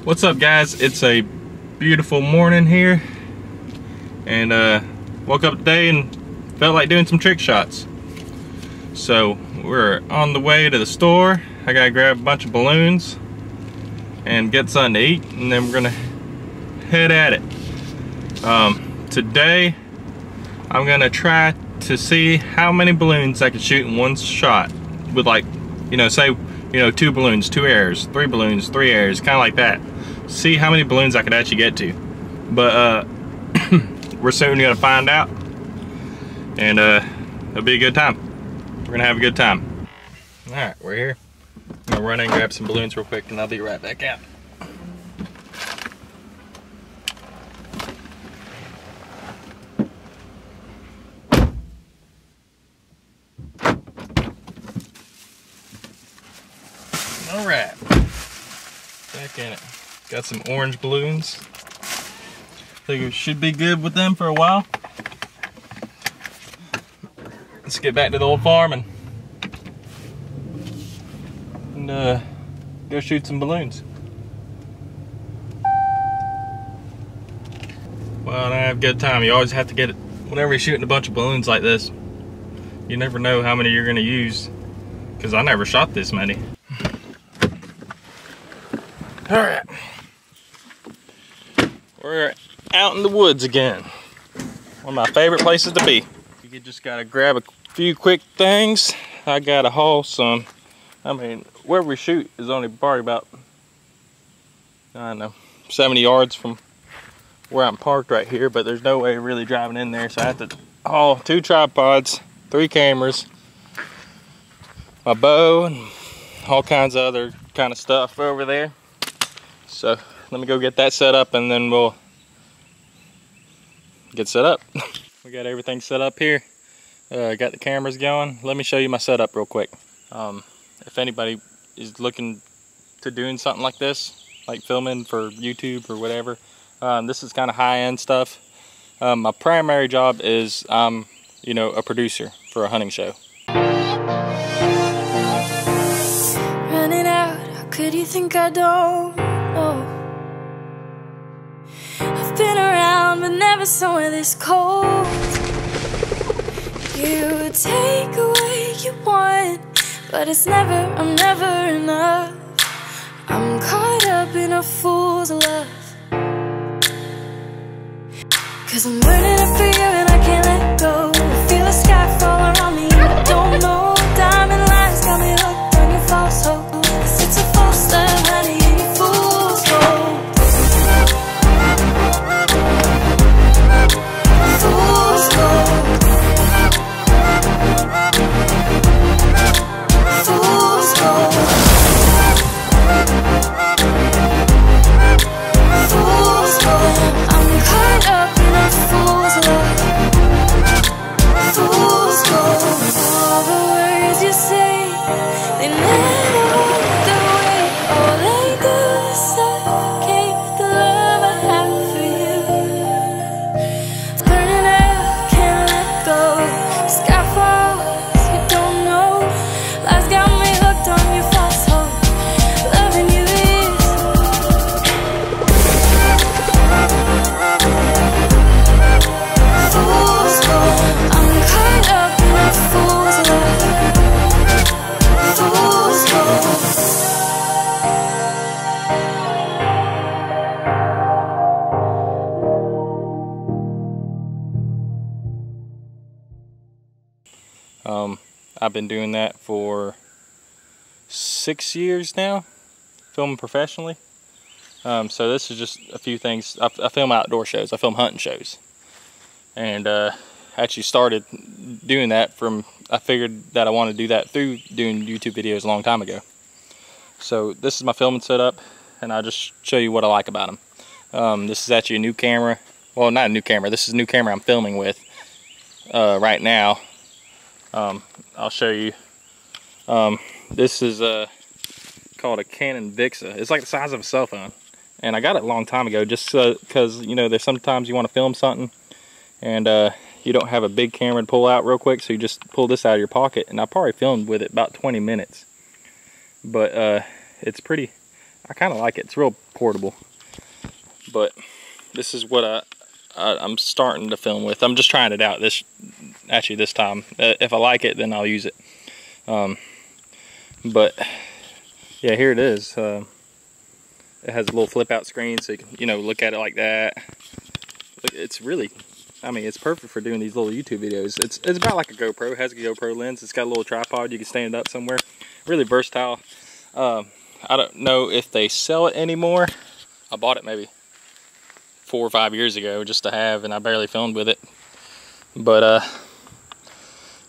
What's up, guys? It's a beautiful morning here, and woke up today and felt like doing some trick shots. So we're on the way to the store. I gotta grab a bunch of balloons and get something to eat, and then we're gonna head at it. Today I'm gonna try to see how many balloons I can shoot in one shot with, like, say 2 balloons, 2 airs, 3 balloons, 3 airs, kind of like that. See how many balloons I could actually get to. But we're soon gonna find out, and it'll be a good time. We're gonna have a good time. All right, we're here. I'm gonna run in and grab some balloons real quick, and I'll be right back out. All right, back in it. Got some orange balloons. Think we should be good with them for a while. Let's get back to the old farm and go shoot some balloons. Well, I have a good time. You always have to get it whenever you're shooting a bunch of balloons like this. You never know how many you're gonna use, because I never shot this many. All right, we're out in the woods again. One of my favorite places to be. You just gotta grab a few quick things. I gotta haul some. I mean, where we shoot is only probably about, I don't know, 70 yards from where I'm parked right here, but there's no way really driving in there, so I have to haul 2 tripods, 3 cameras, my bow, and all kinds of other kind of stuff over there. So let me go get that set up, and then we'll get set up. We got everything set up here. Got the cameras going. Let me show you my setup real quick. If anybody is looking to doing something like this, like filming for YouTube or whatever, this is kind of high-end stuff. My primary job is a producer for a hunting show. Running out, how could you think I don't know? I've been around, but never somewhere this cold. You take away you want, but I'm never enough. I'm caught up in a fool's love, 'cause I'm burning up for you and I can't let go. I feel the sky fall around me, I don't know. Diamond lines got me hooked on your false hope. 'Cause it's a false love, honey, and you fool's gold. Fool's gold. Fool's gold. Fool's gold. I'm caught up in a fool's love. Fool's gold. All the words you say, they never walk away. All they do is suffocate the love I have for you. Burning out, can't let go. Sky falls, you don't know. Lies got me hooked on your false hope. Loving you is fool's gold. I'm caught up in a fool's love. Fool's gold. I've been doing that for 6 years now, filming professionally. So this is just a few things. I film outdoor shows, I film hunting shows. And actually started doing that I figured that I wanted to do that through doing YouTube videos a long time ago. So this is my filming setup, and I'll just show you what I like about them. This is actually a new camera. Well, not a new camera, this is a new camera I'm filming with right now. I'll show you. This is called a Canon Vixa. It's like the size of a cell phone, and I got it a long time ago, just because there's sometimes you want to film something and you don't have a big camera to pull out real quick, so you just pull this out of your pocket. And I probably filmed with it about 20 minutes, but it's pretty, I kind of like it. It's real portable. But this is what I'm starting to film with. I'm just trying it out this time. If I like it, then I'll use it. But yeah, here it is. It has a little flip out screen, so you can, you know, look at it like that. It's really, I mean, it's perfect for doing these little YouTube videos. It's about like a GoPro. It has a GoPro lens. It's got a little tripod. You can stand it up somewhere. Really versatile. I don't know if they sell it anymore. I bought it maybe 4 or 5 years ago just to have, and I barely filmed with it. But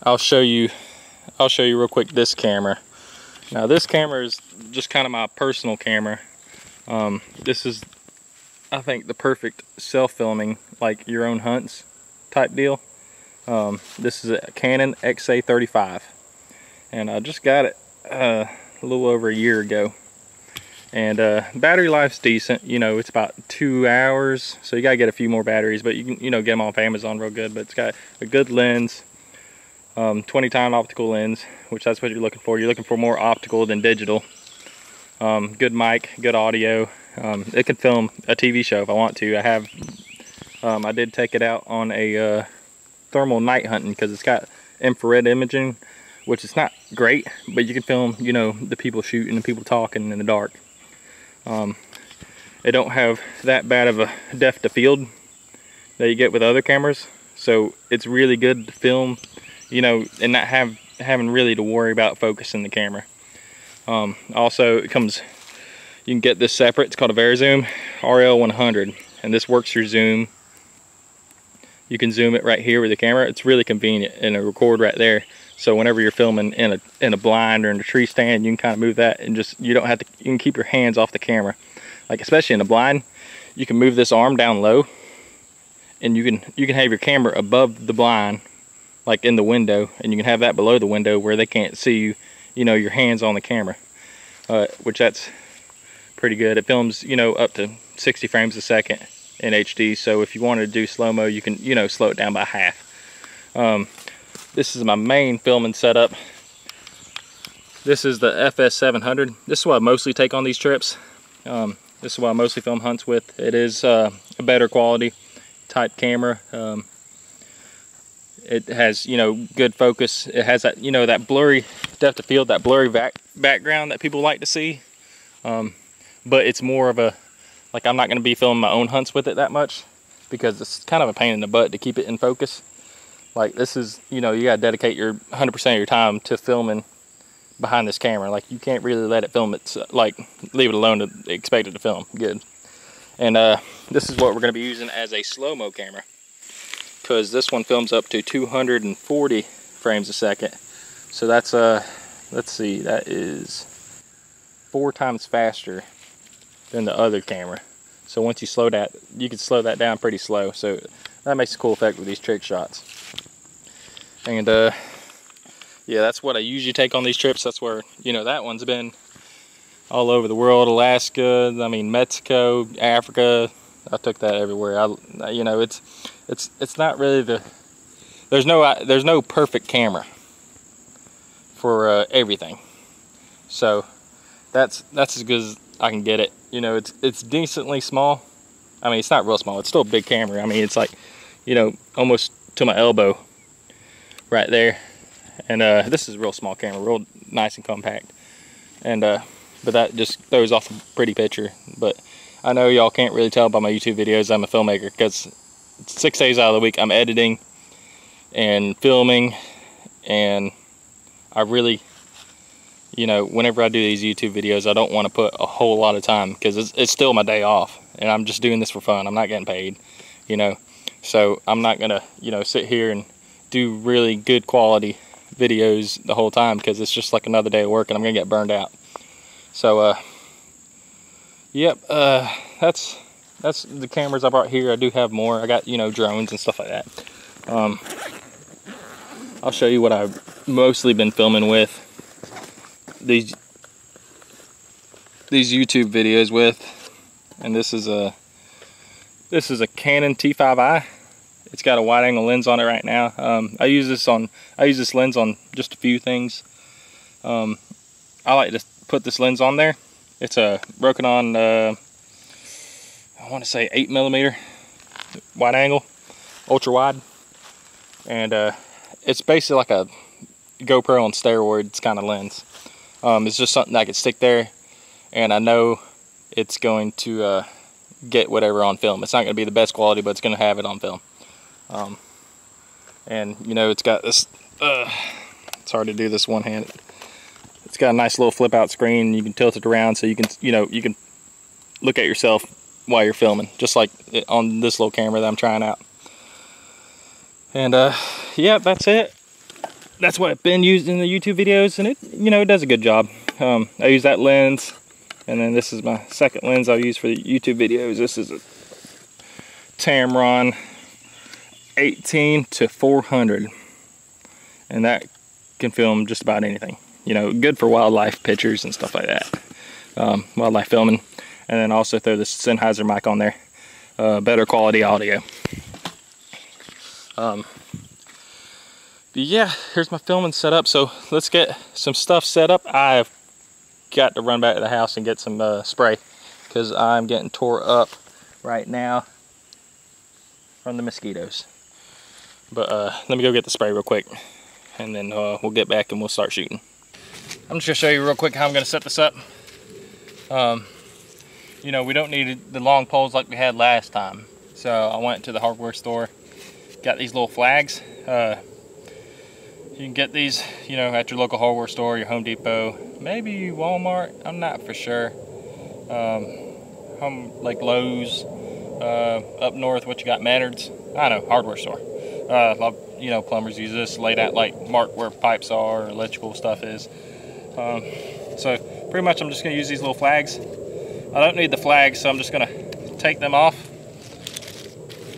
I'll show you real quick this camera. Now this camera is just kind of my personal camera. This is, I think, the perfect self-filming, like your own hunts type deal. This is a Canon XA35, and I just got it a little over a year ago. And battery life's decent. You know, it's about 2 hours, so you gotta get a few more batteries, but you can, you know, get them off Amazon real good. But it's got a good lens, 20-time optical lens, which that's what you're looking for. You're looking for more optical than digital. Good mic, good audio. It can film a TV show if I want to. I did take it out on a thermal night hunting because it's got infrared imaging, which is not great, but you can film, you know, the people shooting and the people talking in the dark. It don't have that bad of a depth of field that you get with other cameras, so it's really good to film, you know, and not having really to worry about focusing the camera. Also, it comes, you can get this separate. It's called a VariZoom RL100, and this works your zoom. You can zoom it right here with the camera. It's really convenient, and it'll record right there. So whenever you're filming in a blind or in a tree stand, you can kind of move that, and just, you don't have to, you can keep your hands off the camera. Like especially in a blind, you can move this arm down low, and you can have your camera above the blind, like in the window, and you can have that below the window where they can't see you, you know, your hands on the camera, which that's pretty good. It films, you know, up to 60 frames a second in HD. So if you wanted to do slow-mo, you can, you know, slow it down by half. This is my main filming setup. This is the FS700. This is what I mostly take on these trips. This is what I mostly film hunts with. It is a better quality type camera. It has, you know, good focus. It has that, you know, that blurry depth of field, that blurry background that people like to see. But it's more of a, like, I'm not going to be filming my own hunts with it that much because it's kind of a pain in the butt to keep it in focus. Like, this is, you know, you got to dedicate your 100% of your time to filming behind this camera. Like, you can't really let it film it, like, leave it alone to expect it to film good. And this is what we're going to be using as a slow-mo camera, because this one films up to 240 frames a second. So that's let's see, that is 4 times faster than the other camera. So once you slow that, you can slow that down pretty slow. So that makes a cool effect with these trick shots. And yeah, that's what I usually take on these trips. That's where, you know, that one's been all over the world. Alaska, I mean, Mexico, Africa. I took that everywhere. You know, it's not really the, there's no perfect camera for everything. So that's as good as I can get it. You know, it's decently small. I mean, it's not real small. It's still a big camera. I mean, it's like, you know, almost to my elbow right there. And this is a real small camera, real nice and compact. And but that just throws off a pretty picture. But I know y'all can't really tell by my YouTube videos I'm a filmmaker, because 6 days out of the week I'm editing and filming, and I really, you know, whenever I do these YouTube videos, I don't want to put a whole lot of time, because it's still my day off, and I'm just doing this for fun. I'm not getting paid, you know, so I'm not gonna, you know, sit here and do really good quality videos the whole time, because it's just like another day of work and I'm gonna get burned out. So yep, that's the cameras I brought here. I do have more. I got, you know, drones and stuff like that. I'll show you what I've mostly been filming with these YouTube videos with. And this is a Canon T5i. It's got a wide angle lens on it right now. I use this lens on just a few things. I like to put this lens on there It's broken on, I want to say 8mm wide angle, ultra wide. And it's basically like a GoPro on steroids kind of lens. It's just something I could stick there, and I know it's going to get whatever on film. It's not going to be the best quality, but it's going to have it on film. And you know, it's got this, it's hard to do this one-handed. It's got a nice little flip out screen. You can tilt it around so you can, you know, you can look at yourself while you're filming, just like on this little camera that I'm trying out. And yeah, that's it. That's what I've been used in the YouTube videos, and it, you know, it does a good job. I use that lens, and then this is my second lens I'll use for the YouTube videos. This is a Tamron 18-400, and that can film just about anything. You know, good for wildlife pictures and stuff like that. Wildlife filming. And then also throw this Sennheiser mic on there. Better quality audio. But yeah, here's my filming setup. So let's get some stuff set up. I've got to run back to the house and get some spray, because I'm getting tore up right now from the mosquitoes. But let me go get the spray real quick, and then we'll get back and we'll start shooting. I'm just going to show you real quick how I'm going to set this up. You know, we don't need the long poles like we had last time. So I went to the hardware store, got these little flags. You can get these, you know, at your local hardware store, your Home Depot, maybe Walmart, I'm not for sure. Like Lowe's, up north, what you got, Menards, I don't know, hardware store. You know, plumbers use this, laid out like mark where pipes are, electrical stuff is. So pretty much I'm just going to use these little flags. I don't need the flags, so I'm just going to take them off.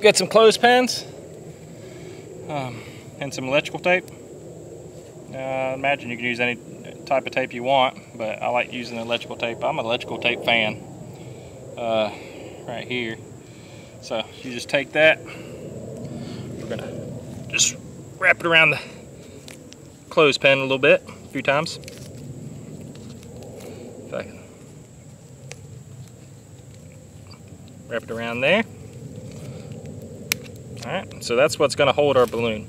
Get some clothespins and some electrical tape. Imagine you can use any type of tape you want, but I like using electrical tape. I'm an electrical tape fan right here. So you just take that. We're going to just wrap it around the clothespin a little bit, a few times. If I can wrap it around there. Alright, so that's what's going to hold our balloon.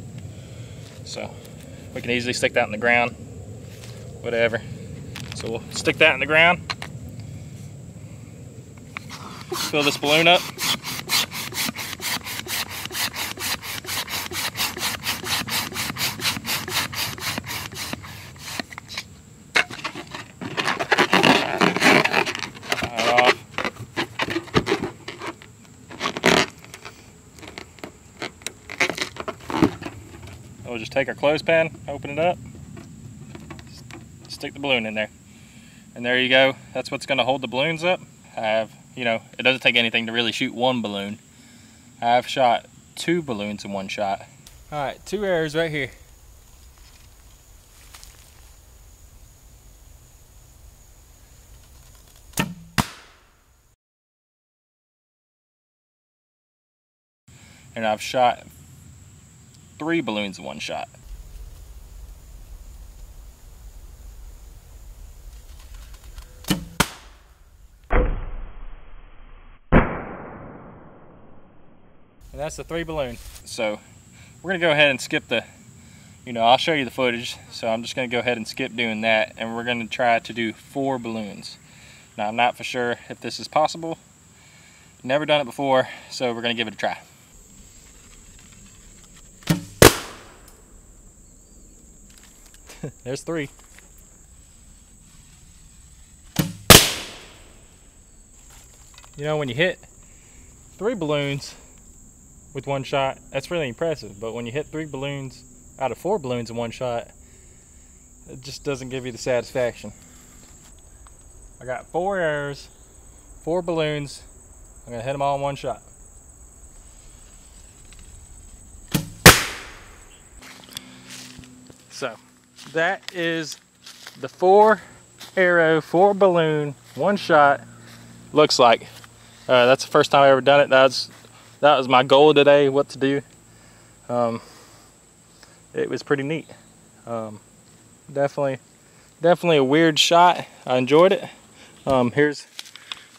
So we can easily stick that in the ground, whatever. So we'll stick that in the ground, fill this balloon up. We'll just take our clothespin, open it up, stick the balloon in there. And there you go. That's what's going to hold the balloons up. You know, it doesn't take anything to really shoot one balloon. I've shot 2 balloons in one shot. Alright, 2 arrows right here. And I've shot 3 balloons in one shot. And that's the 3 balloon. So we're gonna go ahead and skip the, you know, I'll show you the footage. So I'm just gonna go ahead and skip doing that, and we're gonna try to do 4 balloons. Now I'm not for sure if this is possible. Never done it before, so we're gonna give it a try. There's 3. You know, when you hit 3 balloons with one shot, that's really impressive. But when you hit 3 balloons out of 4 balloons in one shot, it just doesn't give you the satisfaction. I got 4 arrows, 4 balloons. I'm gonna hit them all in one shot. So that is the 4 arrow, 4 balloon, one shot. Looks like. That's the first time I've ever done it. That was my goal today, what to do. It was pretty neat. Definitely a weird shot. I enjoyed it. Here's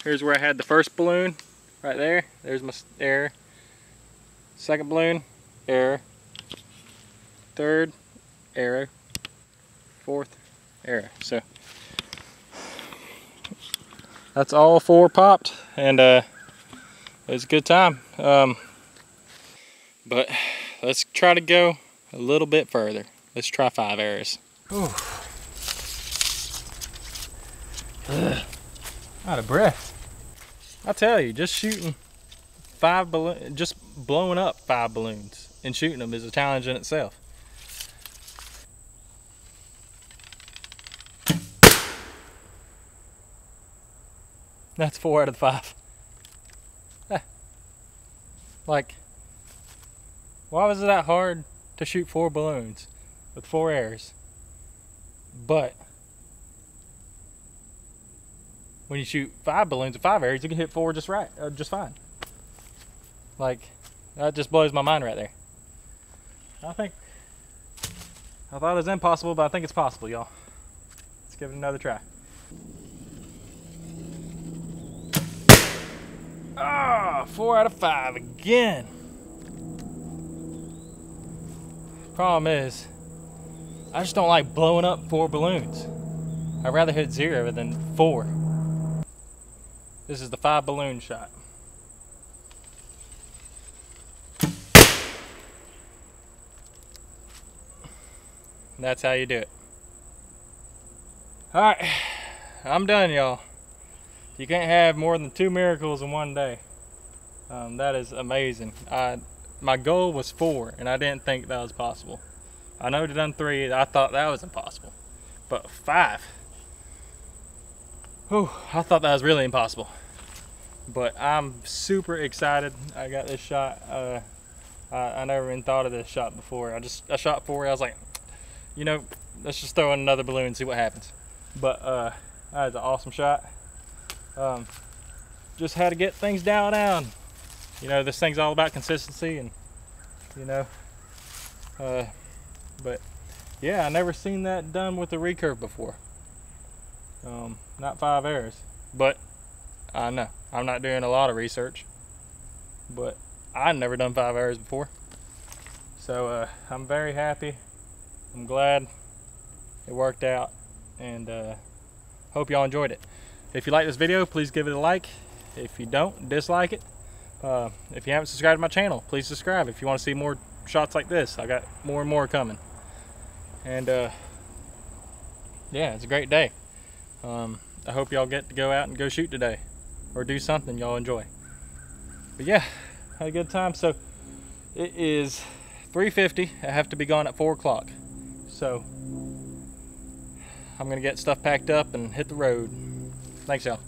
where I had the first balloon, right there. There's my error. Second balloon, error. Third, arrow. Fourth, arrow. So that's all 4 popped, and it was a good time. But let's try to go a little bit further. Let's try 5 arrows. Out of breath. I tell you, just shooting 5 balloons, just blowing up 5 balloons and shooting them is a challenge in itself. That's 4 out of 5. Like, why was it that hard to shoot 4 balloons with 4 arrows? But when you shoot 5 balloons with 5 arrows, you can hit 4 just right, just fine. Like, that just blows my mind right there. I thought it was impossible, but I think it's possible, y'all. Let's give it another try. Ah, 4 out of 5 again. Problem is, I just don't like blowing up 4 balloons. I'd rather hit 0 than 4. This is the 5 balloon shot. And that's how you do it. Alright, I'm done, y'all. You can't have more than 2 miracles in one day. That is amazing. My goal was 4, and I didn't think that was possible. I know I've done 3, I thought that was impossible. But 5, whew, I thought that was really impossible. But I'm super excited I got this shot. I never even thought of this shot before. I shot 4, I was like, you know, let's just throw in another balloon and see what happens. But that was an awesome shot. Just had to get things dialed down. You know, this thing's all about consistency, and you know, but yeah, I never seen that done with the recurve before. Not 5 arrows, but I know I'm not doing a lot of research, but I've never done 5 arrows before. So I'm very happy. I'm glad it worked out, and hope y'all enjoyed it. If you like this video, please give it a like. If you don't, dislike it. If you haven't subscribed to my channel, please subscribe if you want to see more shots like this. I got more and more coming. And yeah, it's a great day. I hope y'all get to go out and go shoot today, or do something y'all enjoy. But yeah, had a good time. So it is 3:50. I have to be gone at 4 o'clock. So I'm gonna get stuff packed up and hit the road. Thanks, y'all.